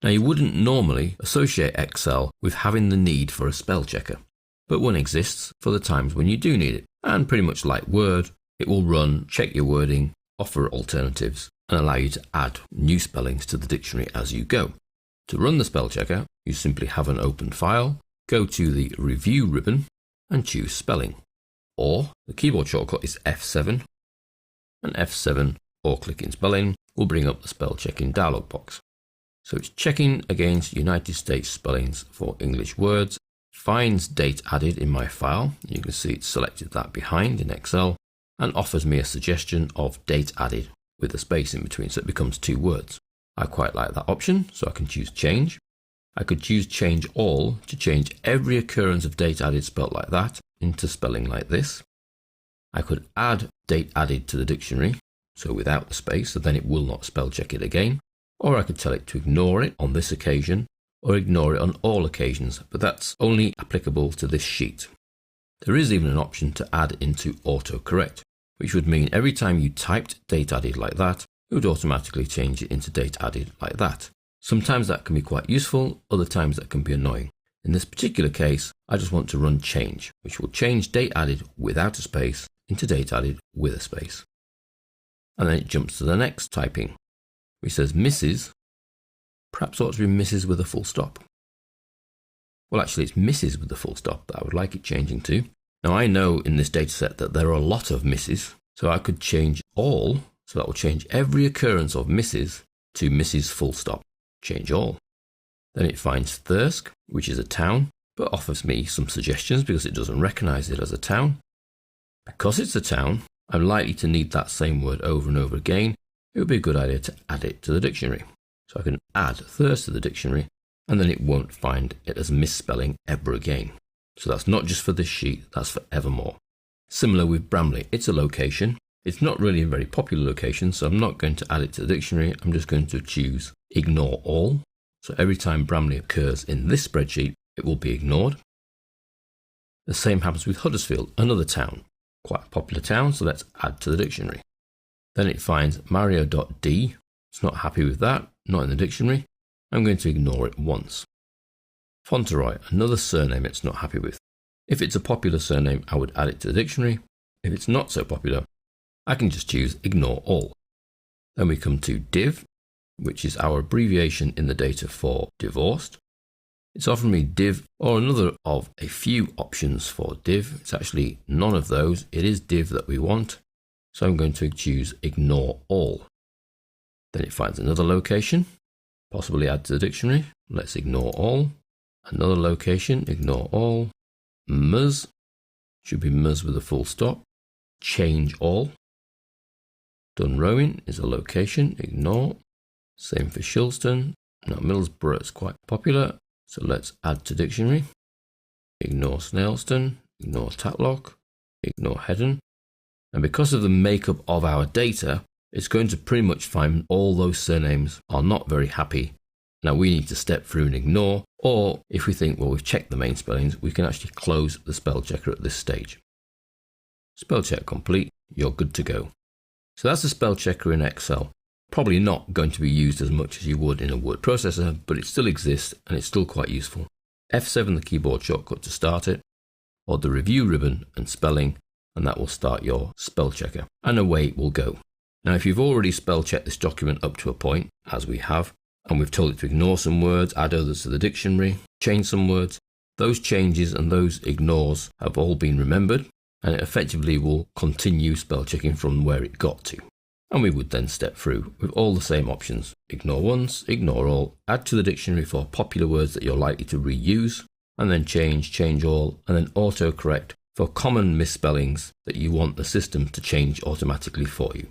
Now you wouldn't normally associate Excel with having the need for a spell checker, but one exists for the times when you do need it. And pretty much like Word, it will run, check your wording, offer alternatives, and allow you to add new spellings to the dictionary as you go. To run the spell checker, you simply have an open file, go to the Review ribbon and choose Spelling. Or the keyboard shortcut is F7, and F7 or clicking Spelling will bring up the spell checking dialog box. So it's checking against United States spellings for English words, finds date added in my file, you can see it's selected that behind in Excel, and offers me a suggestion of date added with a space in between, so it becomes 2 words. I quite like that option, so I can choose Change. I could choose Change All to change every occurrence of date added spelt like that into spelling like this. I could add date added to the dictionary, so without the space, so then it will not spell check it again. Or I could tell it to ignore it on this occasion, or ignore it on all occasions, but that's only applicable to this sheet. There is even an option to add into autocorrect, which would mean every time you typed date added like that, it would automatically change it into date added like that. Sometimes that can be quite useful, other times that can be annoying. In this particular case, I just want to run change, which will change date added without a space into date added with a space. And then it jumps to the next typing, which says Mrs. Perhaps ought to be Mrs. with a full stop. Well, actually it's Mrs. with the full stop that I would like it changing to. Now I know in this dataset that there are a lot of Mrs., so I could change all, so that will change every occurrence of Mrs. to Mrs. full stop. Change all. Then it finds Thirsk, which is a town, but offers me some suggestions because it doesn't recognize it as a town. Because it's a town, I'm likely to need that same word over and over again. It would be a good idea to add it to the dictionary. So I can add Thirsk to the dictionary, and then it won't find it as misspelling ever again. So that's not just for this sheet, that's for evermore. Similar with Bramley, it's a location. It's not really a very popular location, so I'm not going to add it to the dictionary. I'm just going to choose Ignore All. So every time Bramley occurs in this spreadsheet, it will be ignored. The same happens with Huddersfield, another town. Quite a popular town, so let's add to the dictionary. Then it finds Mario.d. It's not happy with that, not in the dictionary. I'm going to ignore it once. Fauntleroy, another surname it's not happy with. If it's a popular surname, I would add it to the dictionary. If it's not so popular, I can just choose Ignore All. Then we come to div, which is our abbreviation in the data for divorced. It's offering me div or another of a few options for div. It's actually none of those. It is div that we want. So I'm going to choose Ignore All. Then it finds another location, possibly add to the dictionary. Let's ignore all. Another location, ignore all. Ms, should be Ms with a full stop. Change all. Dunrowin is a location, ignore. Same for Shilston. Now Middlesbrough is quite popular, so let's add to dictionary. Ignore Snailston, ignore Tatlock, ignore Hedden. And because of the makeup of our data, it's going to pretty much find all those surnames are not very happy. Now we need to step through and ignore, or if we think, well, we've checked the main spellings, we can actually close the spell checker at this stage. Spell check complete, you're good to go. So that's the spell checker in Excel. Probably not going to be used as much as you would in a word processor, but it still exists and it's still quite useful. F7 the keyboard shortcut to start it, or the review ribbon and spelling, and that will start your spell checker, and away it will go. Now if you've already spell checked this document up to a point, as we have, and we've told it to ignore some words, add others to the dictionary, change some words, those changes and those ignores have all been remembered, and it effectively will continue spell checking from where it got to. And we would then step through with all the same options. Ignore once, ignore all, add to the dictionary for popular words that you're likely to reuse, and then change all, and then autocorrect for common misspellings that you want the system to change automatically for you.